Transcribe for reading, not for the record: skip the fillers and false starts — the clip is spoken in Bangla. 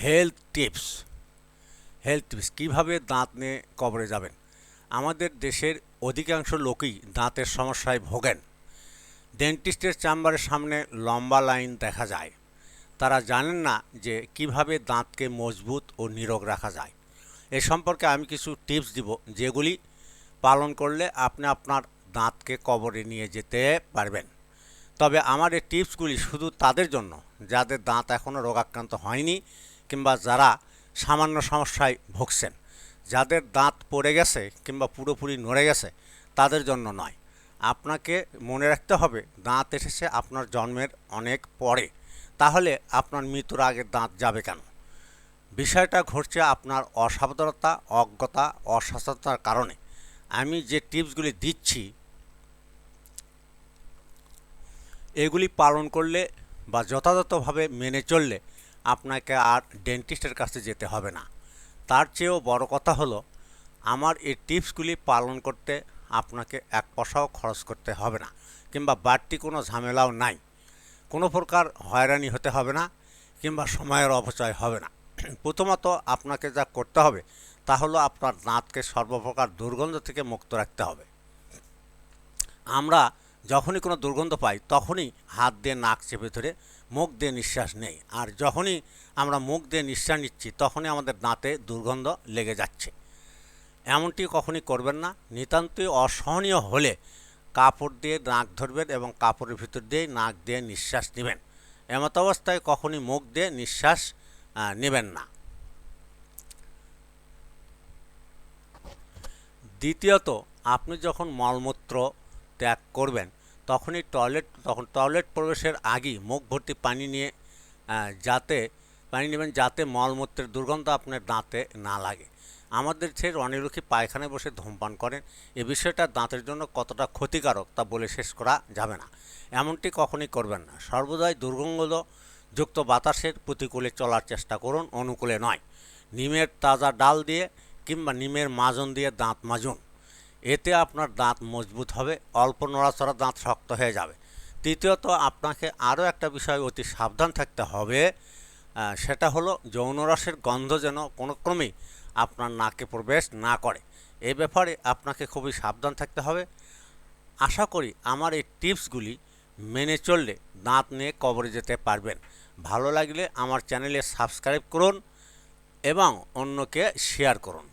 হেলথ টিপস কীভাবে দাঁত নিয়ে কবরে যাবেন। আমাদের দেশের অধিকাংশ লোকই দাঁতের সমস্যায় ভোগেন। ডেন্টিস্টের চেম্বারের সামনে লম্বা লাইন দেখা যায়। তারা জানেন না যে কিভাবে দাঁতকে মজবুত ও নিরোগ রাখা যায়। এ সম্পর্কে আমি কিছু টিপস দিব, যেগুলি পালন করলে আপনি আপনার দাঁতকে কবরে নিয়ে যেতে পারবেন। তবে আমার এই টিপসগুলি শুধু তাদের জন্য যাদের দাঁত এখনও রোগাক্রান্ত হয়নি কিংবা যারা সামান্য সমস্যায় ভুগছেন। যাদের দাঁত পড়ে গেছে কিংবা পুরোপুরি নড়ে গেছে তাদের জন্য নয়। আপনাকে মনে রাখতে হবে, দাঁত এসেছে আপনার জন্মের অনেক পরে, তাহলে আপনার মৃত্যুর আগে দাঁত যাবে কেন? বিষয়টা ঘটছে আপনার অসাবধানতা, অজ্ঞতা, অসচেতনতার কারণে। আমি যে টিপসগুলি দিচ্ছি এগুলি পালন করলে বা যথাযথভাবে মেনে চললে আপনাকে আর ডেন্টিস্টের কাছে যেতে হবে না। তার চেয়েও বড় কথা হলো, আমার এই টিপসগুলি পালন করতে আপনাকে এক পয়সাও খরচ করতে হবে না কিংবা বাড়তি কোনো ঝামেলাও নাই। কোনো প্রকার হয়রানি হতে হবে না কিংবা সময়ের অপচয় হবে না। প্রথমত আপনাকে যা করতে হবে তা হলো আপনার দাঁতকে সর্বপ্রকার দুর্গন্ধ থেকে মুক্ত রাখতে হবে। আমরা যখনই কোনো দুর্গন্ধ পাই তখনই হাত দিয়ে নাক চেপে ধরে মুখ দিয়ে নিঃশ্বাস নেই, আর যখনই আমরা মুখ দিয়ে নিঃশ্বাস নিচ্ছি তখনই আমাদের দাঁতে দুর্গন্ধ লেগে যাচ্ছে। এমনটি কখনই করবেন না। নিতান্তই অসহনীয় হলে কাপড় দিয়ে নাক ধরবেন এবং কাপড়ের ভিতর দিয়ে নাক দিয়ে নিঃশ্বাস নেবেন। এমত অবস্থায় কখনই মুখ দিয়ে নিঃশ্বাস নেবেন না। দ্বিতীয়ত, আপনি যখন মলমূত্র ত্যাগ করবেন তখন টয়লেট প্রবেশের আগেই মুখ ভর্তি পানি নিয়ে নেবেন, যাতে মলমূত্রের দুর্গন্ধ আপনার দাঁতে না লাগে। আমাদের ছেলে অনেক লোকই পায়খানায় বসে ধূমপান করেন। এ বিষয়টা দাঁতের জন্য কতটা ক্ষতিকারক তা বলে শেষ করা যাবে না। এমনটি কখনই করবেন না। সর্বদাই দুর্গন্ধযুক্ত বাতাসের প্রতিকূলে চলার চেষ্টা করুন, অনুকূলে নয়। নিমের তাজা ডাল দিয়ে কিংবা নিমের মাজন দিয়ে দাঁত মাজুন। এতে আপনার দাঁত মজবুত হবে, অল্প নড়াচড়া দাঁত শক্ত হয়ে যাবে। তৃতীয়ত, আপনাকে আরও একটা বিষয় অতি সাবধান থাকতে হবে, সেটা হলো যৌনরসের গন্ধ যেন কোনো ক্রমেই আপনার নাকে প্রবেশ না করে। এ ব্যাপারে আপনাকে খুবই সাবধান থাকতে হবে। আশা করি আমার এই টিপসগুলি মেনে চললে দাঁত নিয়ে কবরে যেতে পারবেন। ভালো লাগলে আমার চ্যানেলে সাবস্ক্রাইব করুন এবং অন্যকে শেয়ার করুন।